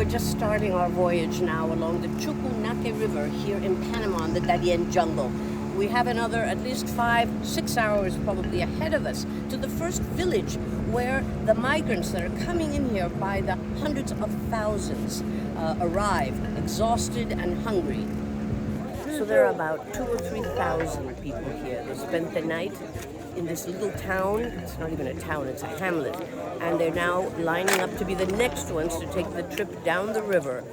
we're just starting our voyage now along the Chucunaque River here in Panama in the Darien jungle. We have another at least 5-6 hours probably ahead of us to the first village where the migrants that are coming in here by the hundreds of thousands arrive, exhausted and hungry. So there are about 2,000 or 3,000 people here. They spent the night in this little town. It's not even a town, it's a hamlet. And they're now lining up to be the next ones to take the trip down the river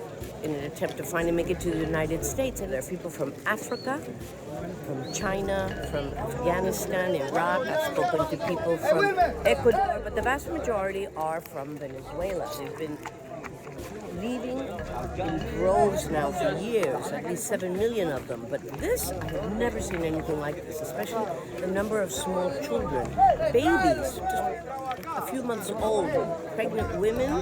in an attempt to finally make it to the United States. And there are people from Africa, from China, from Afghanistan, Iraq. I've spoken to people from Ecuador, but the vast majority are from Venezuela. They've been leaving in droves now for years, at least 7 million of them. But this, I have never seen anything like this, especially the number of small children, babies, just a few months old, pregnant women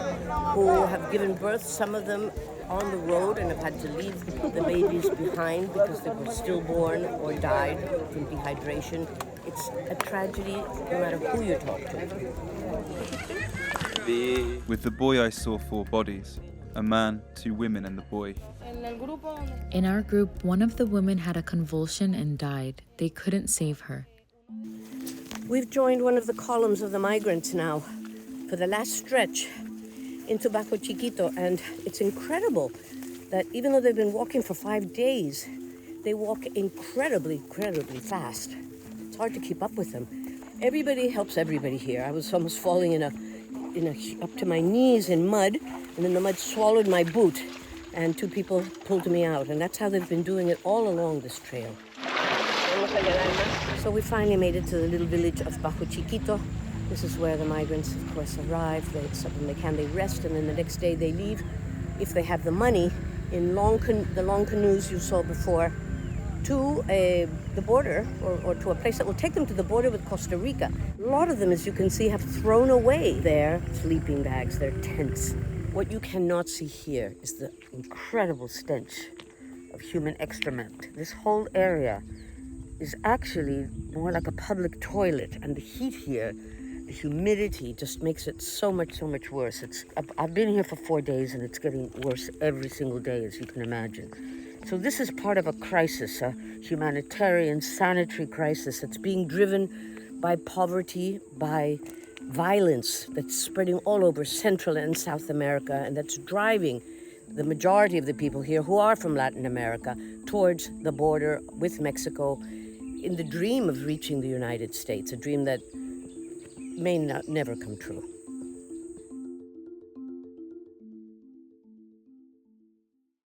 who have given birth, some of them on the road and have had to leave the babies behind because they were stillborn or died from dehydration. It's a tragedy no matter who you talk to. With the boy I saw 4 bodies, a man, 2 women and the boy. In our group, one of the women had a convulsion and died. They couldn't save her. We've joined one of the columns of the migrants now for the last stretch into Bajo Chiquito, and it's incredible that even though they've been walking for 5 days, they walk incredibly fast. It's hard to keep up with them. Everybody helps everybody here. I was almost falling up to my knees in mud, and then the mud swallowed my boot, and 2 people pulled me out, and that's how they've been doing it all along this trail. So we finally made it to the little village of Bajo Chiquito. This is where the migrants, of course, arrive. They rest, and then the next day they leave, if they have the money, in the long canoes you saw before, to the border or to a place that will take them to the border with Costa Rica. A lot of them, as you can see, have thrown away their sleeping bags, their tents. What you cannot see here is the incredible stench of human excrement. This whole area is actually more like a public toilet, and the heat here, the humidity just makes it so much worse. I've been here for 4 days, and it's getting worse every single day, as you can imagine. So this is part of a crisis, a humanitarian, sanitary crisis that's being driven by poverty, by violence that's spreading all over Central and South America, and that's driving the majority of the people here who are from Latin America towards the border with Mexico in the dream of reaching the United States, a dream that may never come true.